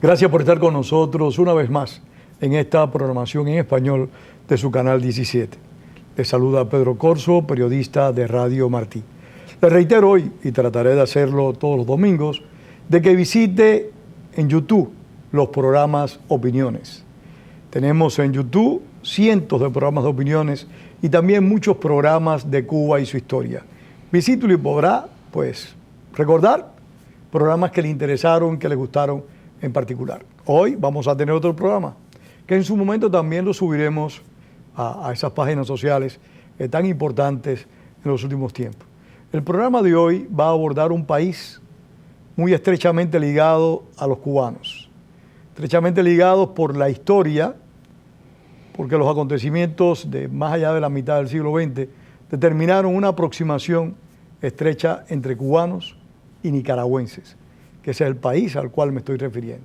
Gracias por estar con nosotros una vez más en esta programación en español de su canal 17. Les saluda Pedro Corzo, periodista de Radio Martí. Les reitero hoy, y trataré de hacerlo todos los domingos, de que visite en YouTube los programas Opiniones. Tenemos en YouTube cientos de programas de opiniones y también muchos programas de Cuba y su historia. Visítelo y podrá, pues, recordar programas que le interesaron, que le gustaron en particular. Hoy vamos a tener otro programa, que en su momento también lo subiremos a esas páginas sociales tan importantes en los últimos tiempos. El programa de hoy va a abordar un país muy estrechamente ligado a los cubanos, estrechamente ligados por la historia, porque los acontecimientos de más allá de la mitad del siglo XX determinaron una aproximación estrecha entre cubanos y nicaragüenses, que es el país al cual me estoy refiriendo.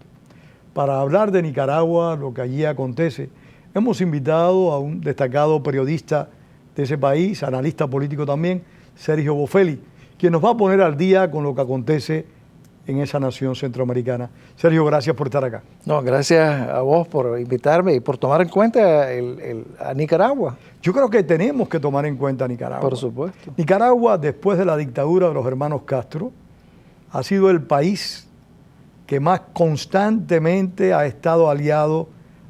Para hablar de Nicaragua, lo que allí acontece, hemos invitado a un destacado periodista de ese país, analista político también, Sergio Bofelli, quien nos va a poner al día con lo que acontece en esa nación centroamericana. Sergio, gracias por estar acá. No, gracias a vos por invitarme y por tomar en cuenta a Nicaragua. Yo creo que tenemos que tomar en cuenta a Nicaragua. Por supuesto. Nicaragua, después de la dictadura de los hermanos Castro, ha sido el país que más constantemente ha estado aliado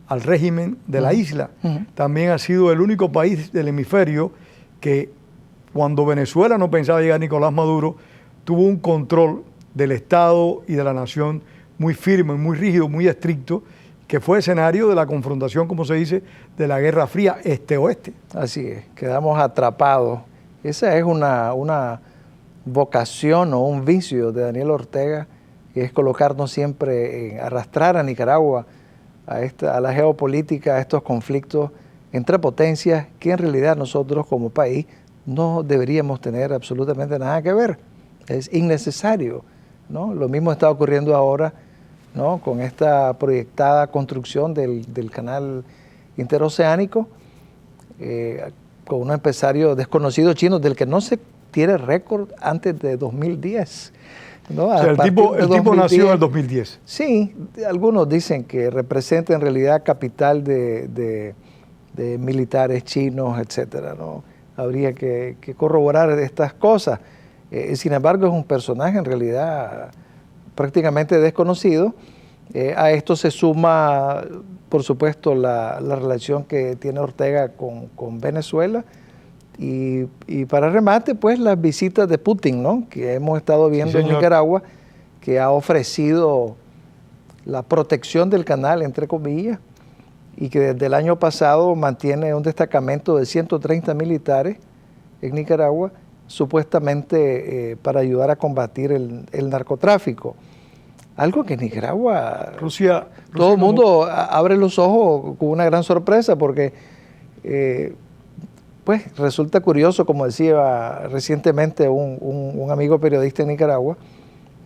al régimen de la isla. También ha sido el único país del hemisferio que, cuando Venezuela no pensaba llegar a Nicolás Maduro, tuvo un control del Estado y de la nación muy firme, muy rígido, muy estricto, que fue escenario de la confrontación, como se dice, de la Guerra Fría este-oeste. Así es, quedamos atrapados. Esa es una vocación o un vicio de Daniel Ortega, que es colocarnos siempre, arrastrar a Nicaragua a la geopolítica, a estos conflictos entre potencias que en realidad nosotros como país no deberíamos tener absolutamente nada que ver. Es innecesario, ¿no? Lo mismo está ocurriendo ahora, ¿no? Con esta proyectada construcción del canal interoceánico, con un empresario desconocido chino del que no se tiene récord antes de 2010. ¿No? O sea, el tipo nació en el 2010. Sí, algunos dicen que representa en realidad capital de militares chinos, etcétera, ¿no? Habría que corroborar estas cosas. Sin embargo, es un personaje en realidad prácticamente desconocido. A esto se suma, por supuesto, la relación que tiene Ortega con Venezuela. Y para remate, pues las visitas de Putin, ¿no? Que hemos estado viendo en Nicaragua, que ha ofrecido la protección del canal, entre comillas, y que desde el año pasado mantiene un destacamento de 130 militares en Nicaragua, supuestamente para ayudar a combatir el narcotráfico. Algo que en Nicaragua, Rusia todo el mundo abre los ojos con una gran sorpresa, porque pues resulta curioso, como decía recientemente un amigo periodista en Nicaragua,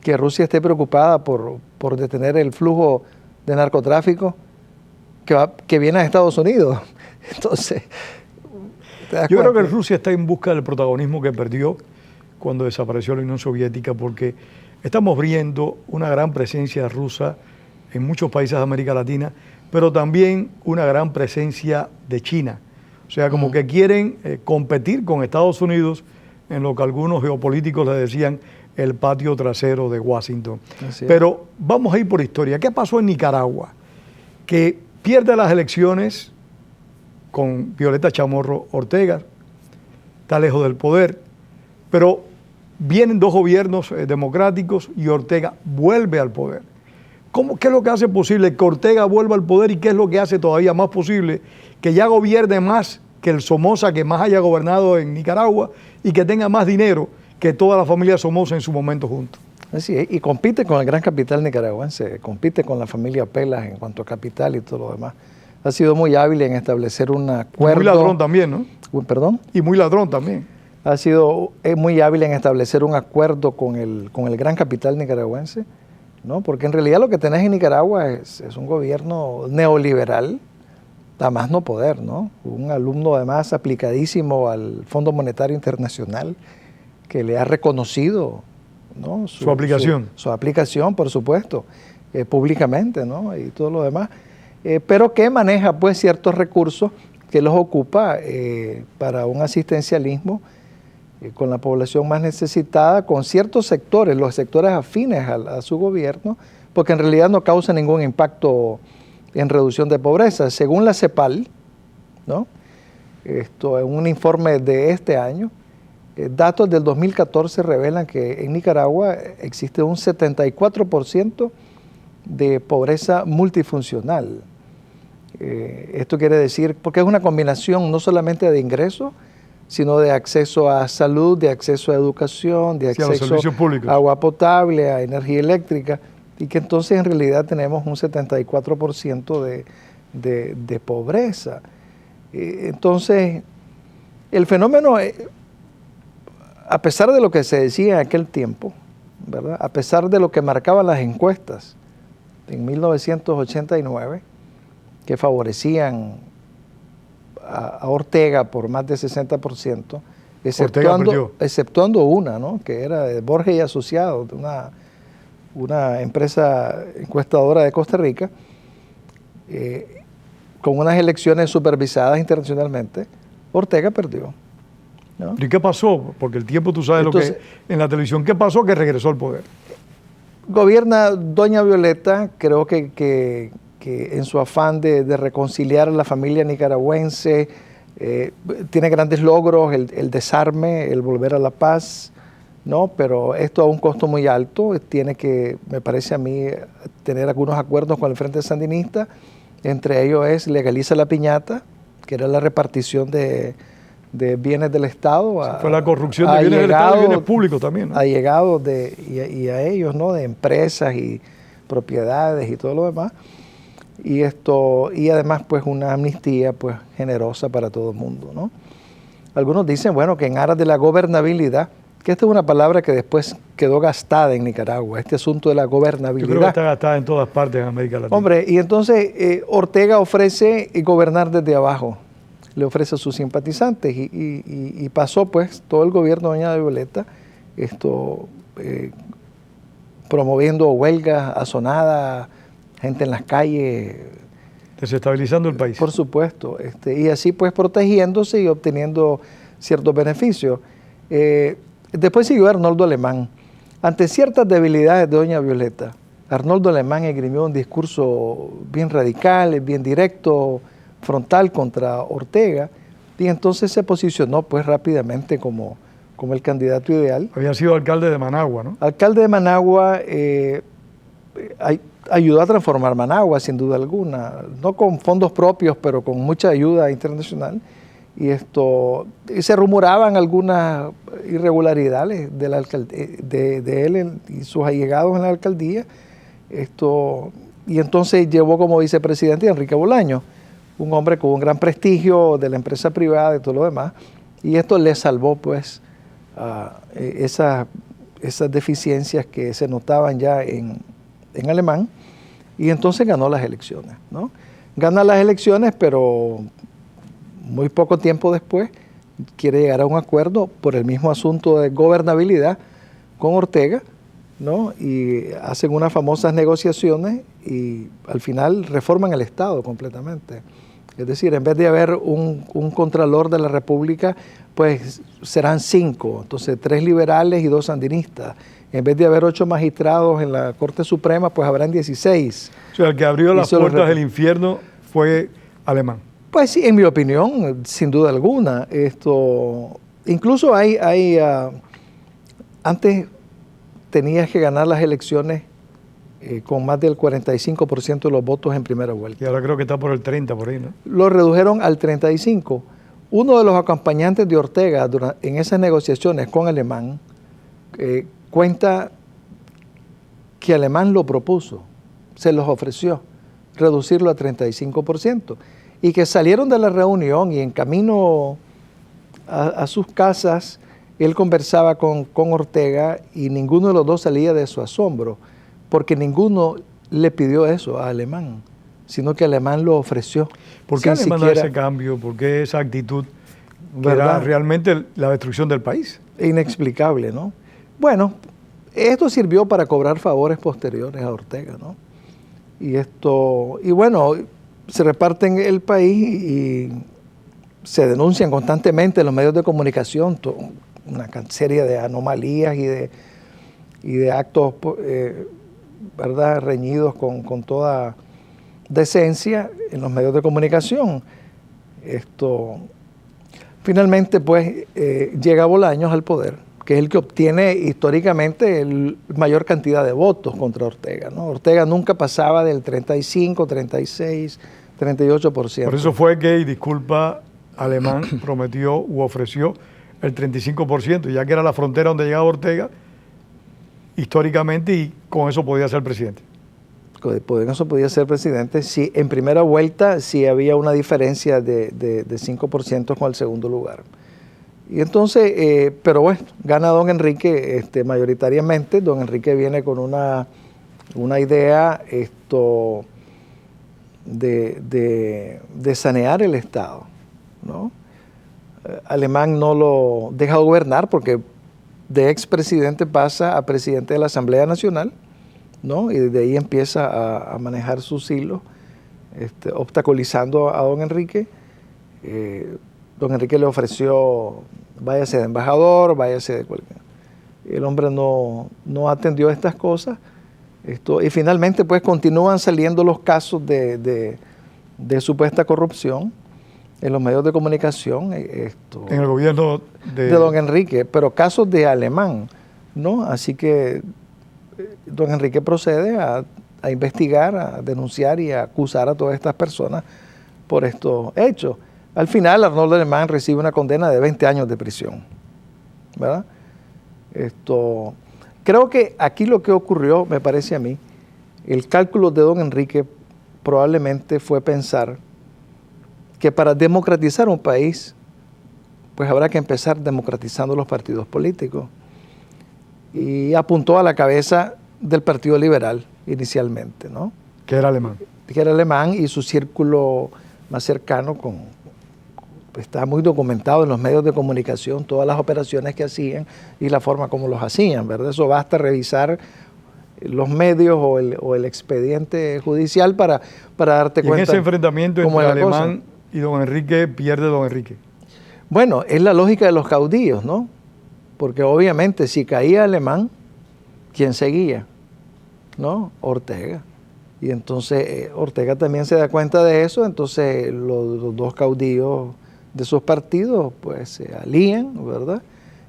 que Rusia esté preocupada por detener el flujo de narcotráfico que viene a Estados Unidos. Entonces, yo creo que Rusia está en busca del protagonismo que perdió cuando desapareció la Unión Soviética, porque estamos viendo una gran presencia rusa en muchos países de América Latina, pero también una gran presencia de China. O sea, como que quieren competir con Estados Unidos en lo que algunos geopolíticos le decían el patio trasero de Washington. Pero vamos a ir por historia. ¿Qué pasó en Nicaragua? Que pierde las elecciones con Violeta Chamorro Ortega, está lejos del poder, pero vienen dos gobiernos democráticos y Ortega vuelve al poder. ¿Qué es lo que hace posible que Ortega vuelva al poder y qué es lo que hace todavía más posible que ya gobierne más que el Somoza que más haya gobernado en Nicaragua y que tenga más dinero que toda la familia Somoza en su momento juntos? Así es, y compite con el gran capital nicaragüense, compite con la familia Pelas en cuanto a capital y todo lo demás. Ha sido muy hábil en establecer un acuerdo. Muy ladrón también, ¿no? ¿Perdón? Y muy ladrón también. Ha sido muy hábil en establecer un acuerdo con el gran capital nicaragüense, ¿no? Porque en realidad lo que tenés en Nicaragua es un gobierno neoliberal, a más no poder, ¿no? Un alumno además aplicadísimo al Fondo Monetario Internacional que le ha reconocido, ¿no? Su aplicación. Su aplicación, por supuesto. públicamente, ¿no? Y todo lo demás, pero que maneja pues ciertos recursos que los ocupa para un asistencialismo con la población más necesitada, con ciertos sectores, los sectores afines a su gobierno, porque en realidad no causa ningún impacto en reducción de pobreza. Según la CEPAL, ¿no? En un informe de este año, datos del 2014 revelan que en Nicaragua existe un 74% de pobreza multifuncional. Esto quiere decir, porque es una combinación no solamente de ingresos, sino de acceso a salud, de acceso a educación, de acceso a agua potable, a energía eléctrica, y que entonces en realidad tenemos un 74% de pobreza. Entonces, el fenómeno, a pesar de lo que se decía en aquel tiempo, ¿verdad? A pesar de lo que marcaban las encuestas en 1989, que favorecían a Ortega por más de 60%, exceptuando una, ¿no? Que era de Borges y Asociados, de una empresa encuestadora de Costa Rica, con unas elecciones supervisadas internacionalmente, Ortega perdió, ¿no? ¿Y qué pasó? Porque el tiempo, tú sabes entonces, lo que en la televisión, ¿qué pasó? Que regresó al poder. Gobierna doña Violeta, creo que en su afán de reconciliar a la familia nicaragüense, tiene grandes logros, el desarme, el volver a la paz, ¿no? Pero esto a un costo muy alto, tiene que, me parece a mí, tener algunos acuerdos con el Frente Sandinista, entre ellos es legaliza la piñata, que era la repartición de bienes del Estado. Fue la corrupción de bienes del Estado y bienes públicos también, ¿no? Allegados y a ellos, ¿no? De empresas y propiedades y todo lo demás. Y además pues una amnistía pues generosa para todo el mundo, ¿no? Algunos dicen, bueno, que en aras de la gobernabilidad, que esta es una palabra que después quedó gastada en Nicaragua, este asunto de la gobernabilidad. Yo creo que está gastada en todas partes en América Latina. Hombre, y entonces Ortega ofrece gobernar desde abajo, le ofrece a sus simpatizantes y pasó pues todo el gobierno de doña Violeta promoviendo huelgas, azonadas, gente en las calles. Desestabilizando el país. Por supuesto, y así pues protegiéndose y obteniendo ciertos beneficios. Después siguió Arnoldo Alemán. Ante ciertas debilidades de doña Violeta, Arnoldo Alemán esgrimió un discurso bien radical, bien directo, frontal contra Ortega, y entonces se posicionó pues rápidamente como el candidato ideal. Había sido alcalde de Managua, ¿no? Alcalde de Managua, ayudó a transformar Managua, sin duda alguna, no con fondos propios, pero con mucha ayuda internacional. Y se rumoraban algunas irregularidades de él y sus allegados en la alcaldía. Y entonces llevó como vicepresidente a Enrique Bolaños, un hombre con un gran prestigio de la empresa privada y todo lo demás. Y esto le salvó pues esas deficiencias que se notaban ya en Alemán. Y entonces ganó las elecciones, ¿no? Gana las elecciones, pero muy poco tiempo después quiere llegar a un acuerdo por el mismo asunto de gobernabilidad con Ortega, ¿no? Y hacen unas famosas negociaciones y al final reforman el Estado completamente. Es decir, en vez de haber un contralor de la República, pues serán 5, entonces 3 liberales y 2 sandinistas. En vez de haber 8 magistrados en la Corte Suprema, pues habrán 16. O sea, el que abrió las puertas del infierno fue Alemán. Pues sí, en mi opinión, sin duda alguna. Incluso antes tenías que ganar las elecciones con más del 45% de los votos en primera vuelta. Y ahora creo que está por el 30 por ahí, ¿no? Lo redujeron al 35%. Uno de los acompañantes de Ortega en esas negociaciones con Alemán cuenta que Alemán lo propuso, se los ofreció, reducirlo a 35%. Y que salieron de la reunión y en camino a sus casas, él conversaba con Ortega y ninguno de los dos salía de su asombro, porque ninguno le pidió eso a Alemán, sino que Alemán lo ofreció. ¿Por qué Alemán da ese cambio? ¿Por qué esa actitud que era realmente la destrucción del país? Inexplicable, ¿no? Bueno, esto sirvió para cobrar favores posteriores a Ortega, ¿no? Y bueno, se reparten el país y se denuncian constantemente en los medios de comunicación una serie de anomalías y de actos, ¿verdad?, reñidos con toda decencia en los medios de comunicación. Finalmente, pues, llega Bolaños al poder, que es el que obtiene históricamente mayor cantidad de votos contra Ortega, ¿no? Ortega nunca pasaba del 35, 36, 38%. Por eso fue que, y disculpa, Alemán prometió u ofreció el 35%, ya que era la frontera donde llegaba Ortega históricamente, y con eso podía ser presidente. Con eso podía ser presidente. Sí, en primera vuelta sí había una diferencia de 5% con el segundo lugar. Y entonces, pero bueno, gana don Enrique mayoritariamente. Don Enrique viene con una idea de sanear el Estado, ¿no? Alemán no lo deja gobernar porque de expresidente pasa a presidente de la Asamblea Nacional, ¿no? Y desde ahí empieza a manejar sus hilos, obstaculizando a don Enrique. Don Enrique le ofreció, váyase de embajador, váyase de cualquier. El hombre no atendió estas cosas. Y finalmente, pues, continúan saliendo los casos de supuesta corrupción en los medios de comunicación. En el gobierno de don Enrique, pero casos de Alemán, ¿no? Así que don Enrique procede a investigar, a denunciar y a acusar a todas estas personas por estos hechos. Al final, Arnoldo Alemán recibe una condena de 20 años de prisión, ¿verdad? Creo que aquí lo que ocurrió, me parece a mí, el cálculo de don Enrique probablemente fue pensar que para democratizar un país, pues habrá que empezar democratizando los partidos políticos. Y apuntó a la cabeza del Partido Liberal inicialmente, ¿no? Que era alemán. Que era alemán, y su círculo más cercano está muy documentado en los medios de comunicación, todas las operaciones que hacían y la forma como los hacían, ¿verdad? Eso basta revisar los medios o el expediente judicial para darte cuenta. En ese enfrentamiento entre Alemán y don Enrique, pierde don Enrique. Bueno, es la lógica de los caudillos, ¿no? Porque obviamente si caía Alemán, ¿quién seguía? ¿No? Ortega. Y entonces Ortega también se da cuenta de eso, entonces los dos caudillos de sus partidos pues se alían, ¿verdad?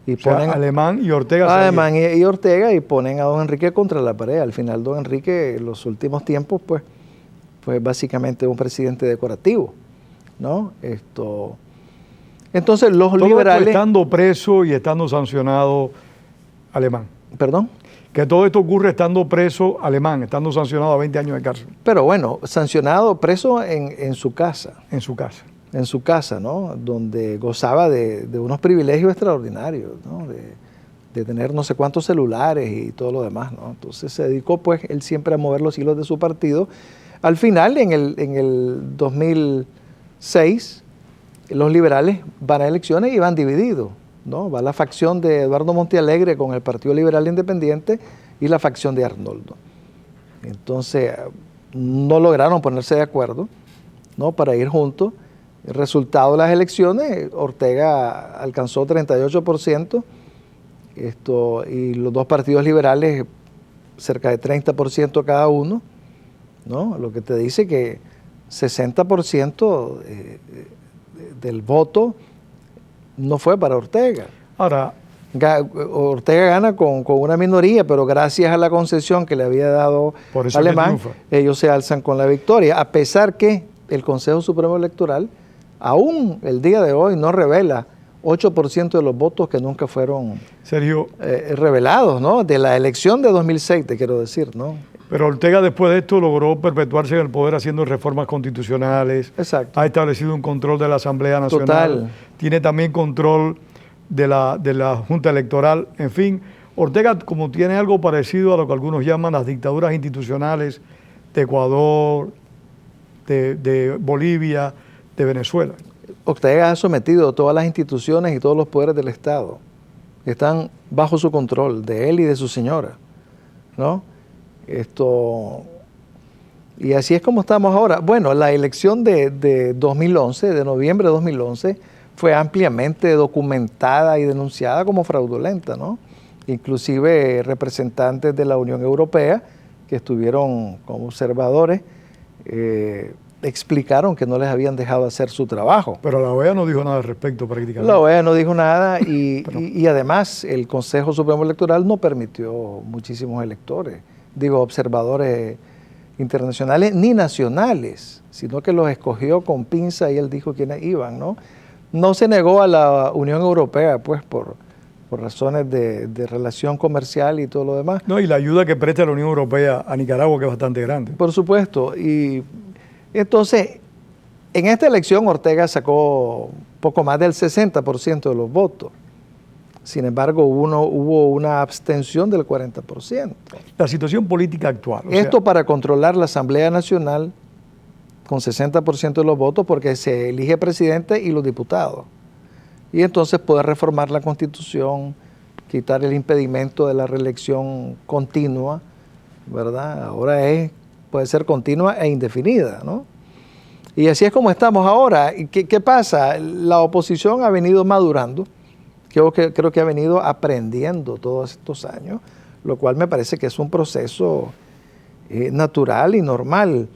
Y ponen Alemán y Ortega. Alemán y Ortega, y ponen a don Enrique contra la pared. Al final don Enrique en los últimos tiempos pues fue básicamente un presidente decorativo, ¿no? Entonces los liberales... estando preso y estando sancionado Alemán. ¿Perdón? Que todo esto ocurre estando preso Alemán, estando sancionado a 20 años de cárcel. Pero bueno, sancionado, preso en su casa. En su casa. En su casa, ¿no? Donde gozaba de unos privilegios extraordinarios, ¿no? De tener no sé cuántos celulares y todo lo demás, ¿no? Entonces se dedicó, pues, él siempre a mover los hilos de su partido. Al final, en el 2006, los liberales van a elecciones y van divididos, ¿no? Va la facción de Eduardo Montealegre con el Partido Liberal Independiente y la facción de Arnoldo. Entonces, no lograron ponerse de acuerdo, ¿no? Para ir juntos. El resultado de las elecciones, Ortega alcanzó 38%, y los dos partidos liberales cerca de 30% cada uno, ¿no? Lo que te dice que 60% del voto no fue para Ortega. Ahora, Ortega gana con una minoría, pero gracias a la concesión que le había dado Alemán, ellos se alzan con la victoria, a pesar que el Consejo Supremo Electoral aún el día de hoy no revela 8% de los votos que nunca fueron revelados, ¿no? De la elección de 2006, te quiero decir, ¿no? Pero Ortega después de esto logró perpetuarse en el poder haciendo reformas constitucionales. Exacto. Ha establecido un control de la Asamblea Nacional. Total. Tiene también control de la Junta Electoral. En fin, Ortega, como tiene algo parecido a lo que algunos llaman las dictaduras institucionales de Ecuador, de Bolivia, de Venezuela. Ortega ha sometido todas las instituciones y todos los poderes del Estado. Están bajo su control, de él y de su señora, ¿no? Y así es como estamos ahora. Bueno, la elección de 2011, de noviembre de 2011, fue ampliamente documentada y denunciada como fraudulenta, ¿no? Inclusive representantes de la Unión Europea que estuvieron como observadores explicaron que no les habían dejado hacer su trabajo. Pero la OEA no dijo nada al respecto prácticamente. La OEA no dijo nada y además el Consejo Supremo Electoral no permitió muchísimos electores, observadores internacionales ni nacionales, sino que los escogió con pinza y él dijo quiénes iban, ¿no? No se negó a la Unión Europea, pues, por razones de relación comercial y todo lo demás. No, y la ayuda que presta la Unión Europea a Nicaragua, que es bastante grande. Por supuesto. Y entonces, en esta elección Ortega sacó poco más del 60% de los votos. Sin embargo, hubo una abstención del 40%. La situación política actual. Esto para controlar la Asamblea Nacional con 60% de los votos, porque se elige presidente y los diputados. Y entonces poder reformar la Constitución, quitar el impedimento de la reelección continua, ¿verdad? Ahora puede ser continua e indefinida, ¿no? Y así es como estamos ahora. ¿Qué pasa? La oposición ha venido madurando, creo que ha venido aprendiendo todos estos años, lo cual me parece que es un proceso natural y normal,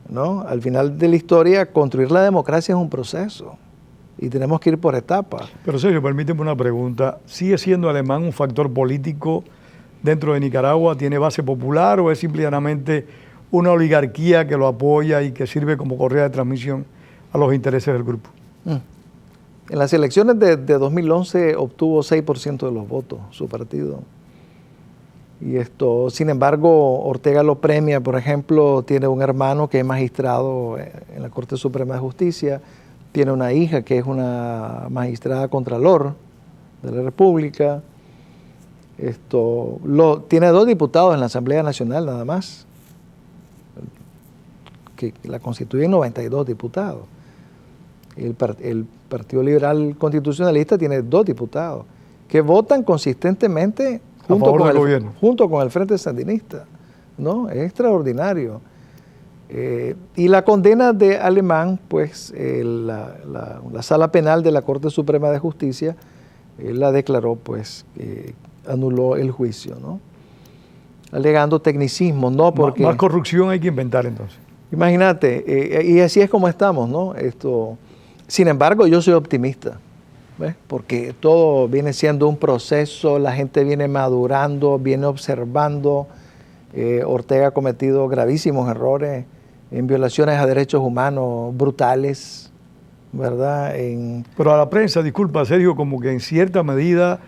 ¿no? Al final de la historia, construir la democracia es un proceso y tenemos que ir por etapas. Pero Sergio, permíteme una pregunta. ¿Sigue siendo Alemán un factor político dentro de Nicaragua? ¿Tiene base popular o es simplemente una oligarquía que lo apoya y que sirve como correa de transmisión a los intereses del grupo? En las elecciones de 2011 obtuvo 6% de los votos su partido. Y sin embargo, Ortega lo premia. Por ejemplo, tiene un hermano que es magistrado en la Corte Suprema de Justicia, tiene una hija que es una magistrada contralor de la República, tiene 2 diputados en la Asamblea Nacional nada más, que la constituyen 92 diputados. El Partido Liberal Constitucionalista tiene 2 diputados que votan consistentemente junto con el Frente Sandinista, ¿no? Es extraordinario. Y la condena de Alemán, pues la Sala Penal de la Corte Suprema de Justicia la declaró, pues, anuló el juicio, ¿no? Alegando tecnicismo, ¿no? Porque Más corrupción hay que inventar entonces. Imagínate, y así es como estamos, ¿no? Sin embargo, yo soy optimista, ¿ves? Porque todo viene siendo un proceso, la gente viene madurando, viene observando. Ortega ha cometido gravísimos errores en violaciones a derechos humanos brutales, ¿verdad? Pero a la prensa, disculpa Sergio, como que en cierta medida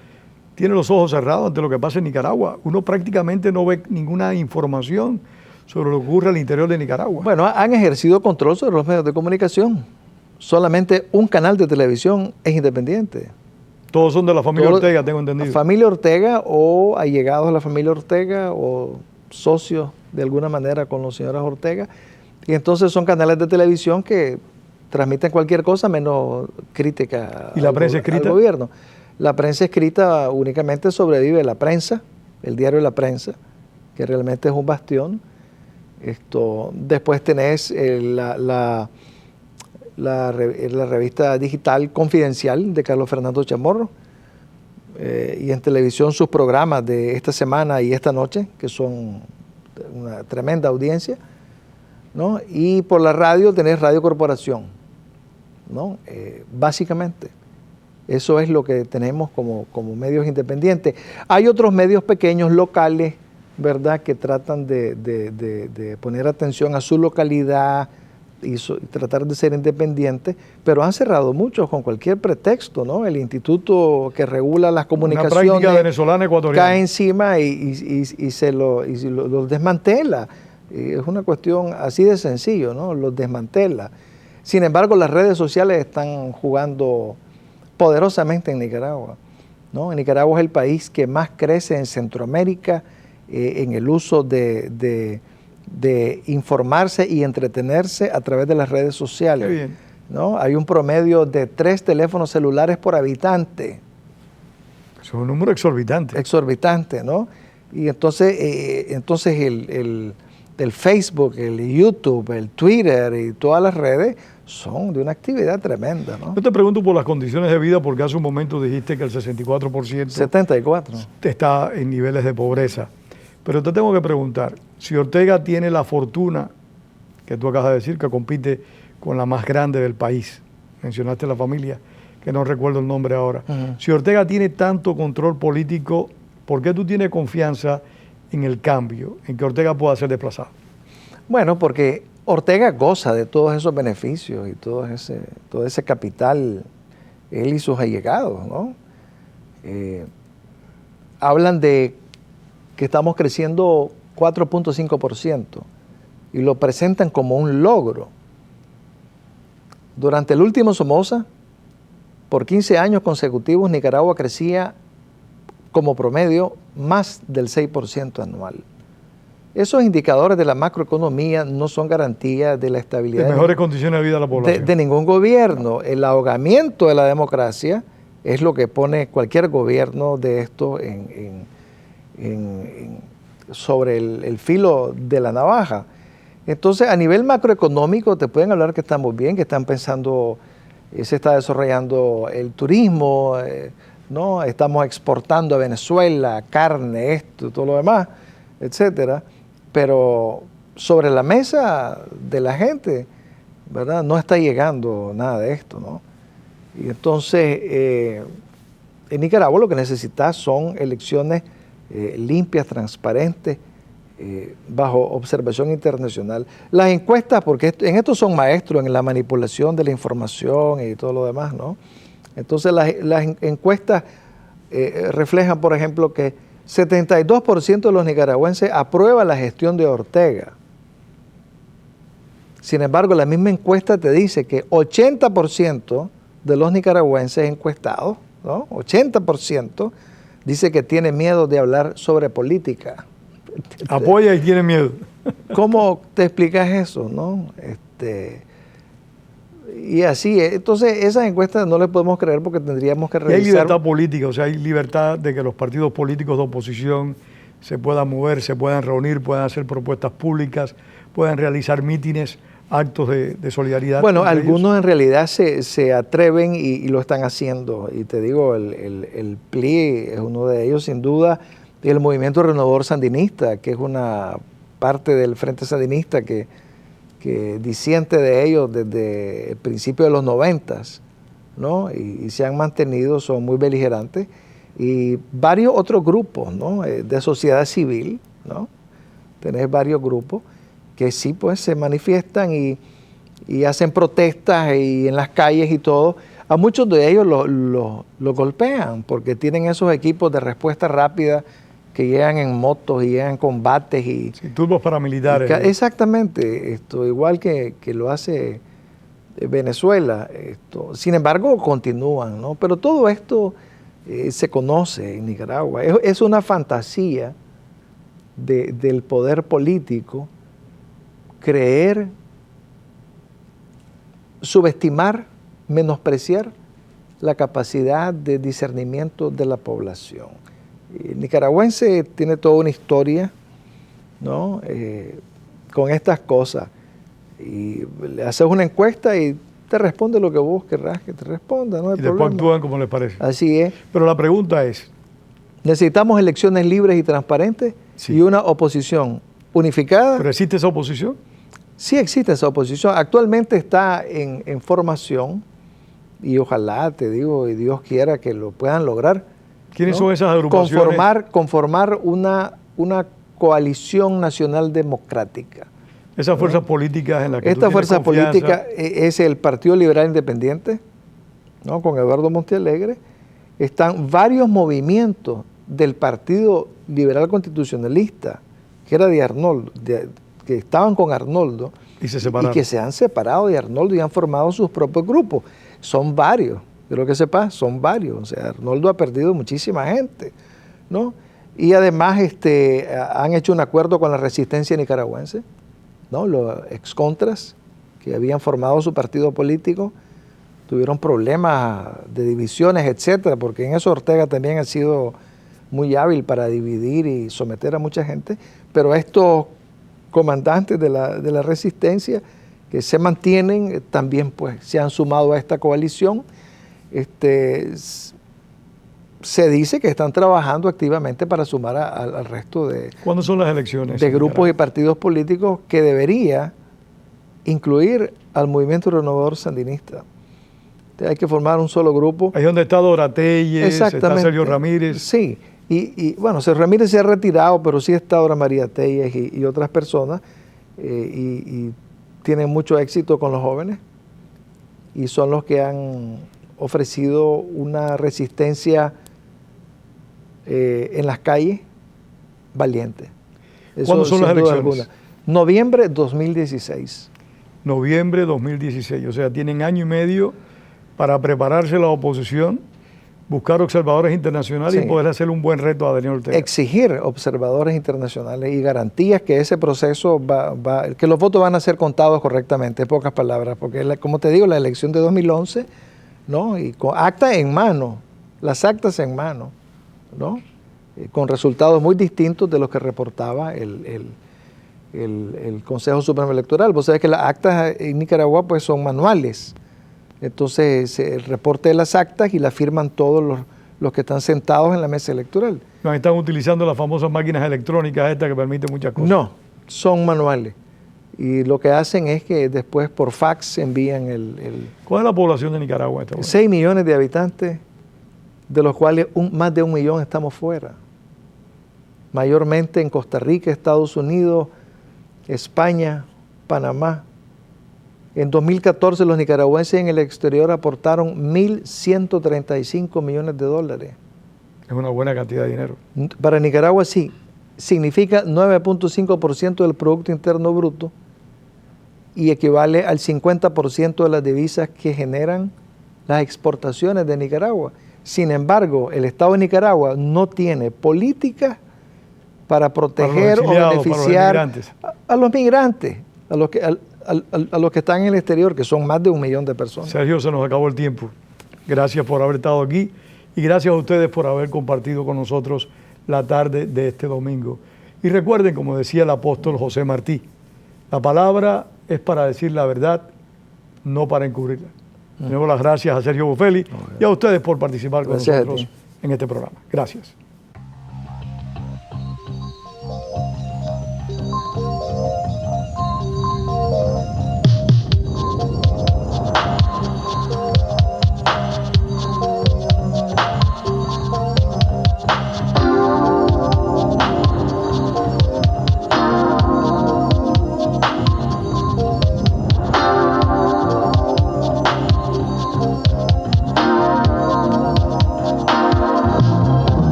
tiene los ojos cerrados ante lo que pasa en Nicaragua. Uno prácticamente no ve ninguna información sobre lo que ocurre al interior de Nicaragua. Bueno, han ejercido control sobre los medios de comunicación. Solamente un canal de televisión es independiente. Todos son de la familia Ortega, tengo entendido. La familia Ortega o allegados a la familia Ortega o socios de alguna manera con los señores Ortega. Y entonces son canales de televisión que transmiten cualquier cosa menos crítica ¿Y la prensa escrita? Al gobierno. La prensa escrita únicamente sobrevive la prensa, el diario La Prensa, que realmente es un bastión. Después tenés la revista digital Confidencial de Carlos Fernando Chamorro, y en televisión sus programas de esta semana y esta noche, que son una tremenda audiencia, ¿no? Y por la radio tenés Radio Corporación, ¿no? Básicamente. Eso es lo que tenemos como medios independientes. Hay otros medios pequeños, locales, ¿verdad?, que tratan de poner atención a su localidad y tratar de ser independientes, pero han cerrado muchos con cualquier pretexto, ¿no? El instituto que regula las comunicaciones, una práctica venezolana ecuatoriana, cae encima y los desmantela. Es una cuestión así de sencillo, ¿no? Los desmantela. Sin embargo, las redes sociales están jugando poderosamente en Nicaragua, ¿no? Nicaragua es el país que más crece en Centroamérica en el uso de informarse y entretenerse a través de las redes sociales. Qué bien. ¿No? Hay un promedio de 3 teléfonos celulares por habitante. Eso es un número exorbitante. Exorbitante, ¿no? Y entonces el Facebook, el YouTube, el Twitter y todas las redes son de una actividad tremenda, ¿no? Yo te pregunto por las condiciones de vida, porque hace un momento dijiste que el 64% 74. está en niveles de pobreza. Pero te tengo que preguntar, si Ortega tiene la fortuna, que tú acabas de decir, que compite con la más grande del país, mencionaste la familia, que no recuerdo el nombre ahora. Si Ortega tiene tanto control político, ¿por qué tú tienes confianza en el cambio, en que Ortega pueda ser desplazado? Bueno, porque Ortega goza de todos esos beneficios y todo ese capital, él y sus allegados, ¿no? Hablan de que estamos creciendo 4.5% y lo presentan como un logro. Durante el último Somoza, por 15 años consecutivos, Nicaragua crecía como promedio más del 6% anual. Esos indicadores de la macroeconomía no son garantía de la estabilidad de mejores condiciones de vida de la población. De ningún gobierno. El ahogamiento de la democracia es lo que pone cualquier gobierno de esto sobre el filo de la navaja. Entonces, a nivel macroeconómico, te pueden hablar que estamos bien, que están pensando, se está desarrollando el turismo, ¿no? Estamos exportando a Venezuela carne, esto, todo lo demás, etcétera. Pero sobre la mesa de la gente, ¿verdad?, no está llegando nada de esto, ¿no? Y entonces, en Nicaragua lo que necesita son elecciones limpias, transparentes, bajo observación internacional. Las encuestas, porque en esto son maestros en la manipulación de la información y todo lo demás, ¿no? Entonces las encuestas reflejan, por ejemplo, que 72% de los nicaragüenses aprueba la gestión de Ortega. Sin embargo, la misma encuesta te dice que 80% de los nicaragüenses encuestados, ¿no?, 80%, dice que tiene miedo de hablar sobre política. Apoya y tiene miedo. ¿Cómo te explicas eso, no? Y así, entonces esas encuestas no le podemos creer porque tendríamos que revisar. Y hay libertad política, o sea, hay libertad de que los partidos políticos de oposición se puedan mover, se puedan reunir, puedan hacer propuestas públicas, puedan realizar mítines, actos de solidaridad. Bueno, algunos en realidad se atreven y lo están haciendo. Y te digo, el PLI es uno de ellos, sin duda, y el Movimiento Renovador Sandinista, que es una parte del Frente Sandinista que disiente de ellos desde el principio de los 90s, ¿no? Y se han mantenido, son muy beligerantes. Y varios otros grupos, ¿no?, de sociedad civil, ¿no? Tenés varios grupos que sí, pues, se manifiestan y hacen protestas y en las calles y todo. A muchos de ellos lo golpean porque tienen esos equipos de respuesta rápida que llegan en motos y llegan en combates. Sí, turbos paramilitares. Exactamente, igual que lo hace Venezuela. Sin embargo, continúan, ¿no? Pero todo esto se conoce en Nicaragua. Es una fantasía del poder político creer, subestimar, menospreciar la capacidad de discernimiento de la población. El nicaragüense tiene toda una historia, ¿no?, con estas cosas. Y le haces una encuesta y te responde lo que vos querrás que te responda, no hay problema. Y después actúan como les parece. Así es. Pero la pregunta es... Necesitamos elecciones libres y transparentes, sí, y una oposición unificada. ¿Pero existe esa oposición? Sí existe esa oposición. Actualmente está en formación y ojalá, te digo, y Dios quiera que lo puedan lograr. ¿Quiénes son esas agrupaciones? Conformar una coalición nacional democrática. Esas fuerzas políticas en las que esta tú tienes fuerza confianza. política es el Partido Liberal Independiente, ¿no?, con Eduardo Montealegre. Están varios movimientos del Partido Liberal Constitucionalista, que era de Arnoldo, que estaban con Arnoldo y se separaron, y que se han separado de Arnoldo y han formado sus propios grupos. Son varios, quiero que sepas, son varios. O sea, Arnoldo ha perdido muchísima gente, ¿no? Y además han hecho un acuerdo con la resistencia nicaragüense, ¿no? Los excontras que habían formado su partido político tuvieron problemas de divisiones, etcétera, porque en eso Ortega también ha sido muy hábil para dividir y someter a mucha gente, pero estos comandantes de la resistencia que se mantienen, también pues se han sumado a esta coalición. Se dice que están trabajando activamente para sumar al resto de... ¿Cuándo son las elecciones? De grupos y partidos políticos que debería incluir al Movimiento Renovador Sandinista. Hay que formar un solo grupo. Ahí donde está Dora Telles, está Sergio Ramírez. Sí, y bueno, Sergio Ramírez se ha retirado, pero sí está Dora María Telles y otras personas, y tienen mucho éxito con los jóvenes, y son los que han ofrecido una resistencia en las calles valiente. ¿Cuándo son las elecciones? Noviembre 2016. Noviembre 2016, o sea, tienen año y medio para prepararse la oposición, buscar observadores internacionales y poder hacer un buen reto a Daniel Ortega. Exigir observadores internacionales y garantías que ese proceso que los votos van a ser contados correctamente, en pocas palabras, porque como te digo, la elección de 2011, ¿no? Y con actas en mano, las actas en mano, ¿no? Con resultados muy distintos de los que reportaba el Consejo Supremo Electoral. Vos sabés que las actas en Nicaragua pues son manuales. Entonces, el reporte de las actas y las firman todos los que están sentados en la mesa electoral. No están utilizando las famosas máquinas electrónicas estas que permiten muchas cosas. No, son manuales. Y lo que hacen es que después por fax envían ¿Cuál es la población de Nicaragua en este momento? 6 millones de habitantes, de los cuales más de 1 millón estamos fuera. Mayormente en Costa Rica, Estados Unidos, España, Panamá. En 2014 los nicaragüenses en el exterior aportaron 1.135 millones de dólares. Es una buena cantidad de dinero. Para Nicaragua sí, significa 9.5% del Producto Interno Bruto y equivale al 50% de las divisas que generan las exportaciones de Nicaragua. Sin embargo, el Estado de Nicaragua no tiene políticas para proteger o beneficiar a los migrantes, a los que están en el exterior, que son más de 1 millón de personas. Sergio, se nos acabó el tiempo. Gracias por haber estado aquí y gracias a ustedes por haber compartido con nosotros la tarde de este domingo. Y recuerden, como decía el apóstol José Martí, la palabra es para decir la verdad, no para encubrirla. Le doy las gracias a Sergio Boffelli y a ustedes por participar con nosotros en este programa. Gracias.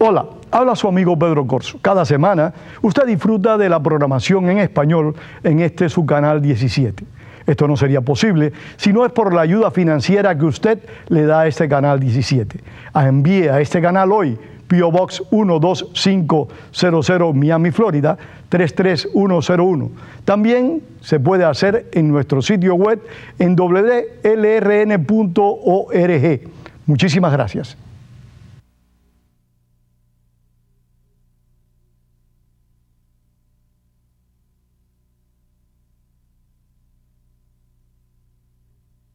Hola, habla su amigo Pedro Corso. Cada semana usted disfruta de la programación en español en su canal 17. Esto no sería posible si no es por la ayuda financiera que usted le da a este canal 17. Envíe a este canal hoy P.O. Box 12500 Miami, Florida 33101. También se puede hacer en nuestro sitio web en wlrn.org. Muchísimas gracias.